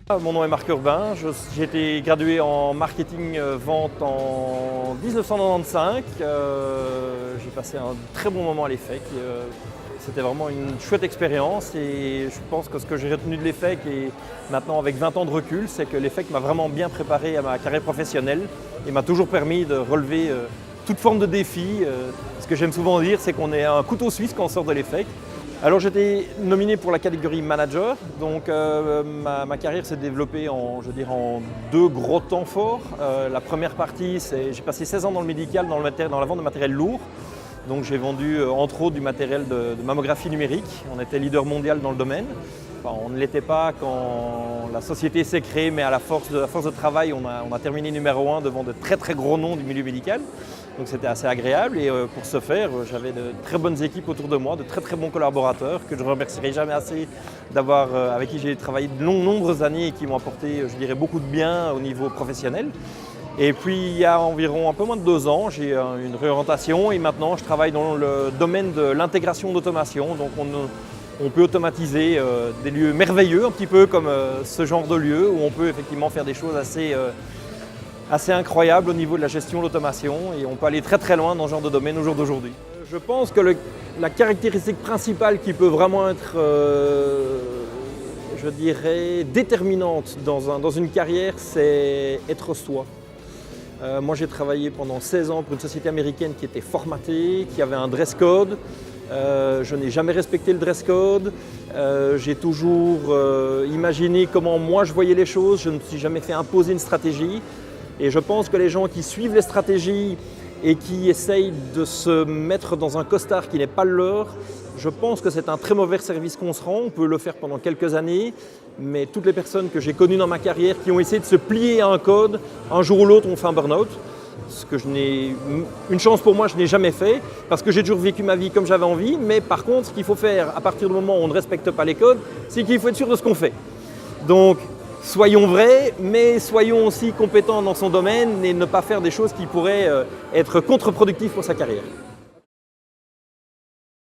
Mon nom est Marc Urbain, j'ai été gradué en marketing vente en 1995. J'ai passé un très bon moment à l'EFEC. C'était vraiment une chouette expérience et je pense que ce que j'ai retenu de l'EFEC et maintenant avec 20 ans de recul, c'est que l'EFEC m'a vraiment bien préparé à ma carrière professionnelle et m'a toujours permis de relever toute forme de défi. Ce que j'aime souvent dire, c'est qu'on est un couteau suisse quand on sort de l'EFEC. Alors j'étais nominé pour la catégorie manager, donc ma carrière s'est développée en deux gros temps forts. La première partie, j'ai passé 16 ans dans le médical, dans la vente de matériel lourd. Donc j'ai vendu entre autres du matériel de mammographie numérique. On était leader mondial dans le domaine. Enfin, on ne l'était pas quand la société s'est créée, mais à la force de travail, on a terminé numéro 1 devant de très très gros noms du milieu médical. Donc c'était assez agréable et pour ce faire, j'avais de très bonnes équipes autour de moi, de très très bons collaborateurs que je ne remercierai jamais assez avec qui j'ai travaillé de nombreuses années et qui m'ont apporté, je dirais, beaucoup de bien au niveau professionnel. Et puis il y a environ un peu moins de 2 ans, j'ai une réorientation et maintenant je travaille dans le domaine de l'intégration d'automation. Donc on peut automatiser des lieux merveilleux, un petit peu comme ce genre de lieu où on peut effectivement faire des choses assez incroyables au niveau de la gestion de l'automation et on peut aller très très loin dans ce genre de domaine au jour d'aujourd'hui. Je pense que la caractéristique principale qui peut vraiment être, je dirais, déterminante dans une carrière, c'est être soi. Moi j'ai travaillé pendant 16 ans pour une société américaine qui était formatée, qui avait un dress code. Je n'ai jamais respecté le dress code. J'ai toujours imaginé comment moi je voyais les choses. Je ne me suis jamais fait imposer une stratégie. Et je pense que les gens qui suivent les stratégies et qui essayent de se mettre dans un costard qui n'est pas le leur, je pense que c'est un très mauvais service qu'on se rend. On peut le faire pendant quelques années, mais toutes les personnes que j'ai connues dans ma carrière qui ont essayé de se plier à un code, un jour ou l'autre ont fait un burn-out. Ce que une chance pour moi, je n'ai jamais fait parce que j'ai toujours vécu ma vie comme j'avais envie. Mais par contre, ce qu'il faut faire à partir du moment où on ne respecte pas les codes, c'est qu'il faut être sûr de ce qu'on fait. Donc, soyons vrais, mais soyons aussi compétents dans son domaine et ne pas faire des choses qui pourraient être contre-productives pour sa carrière.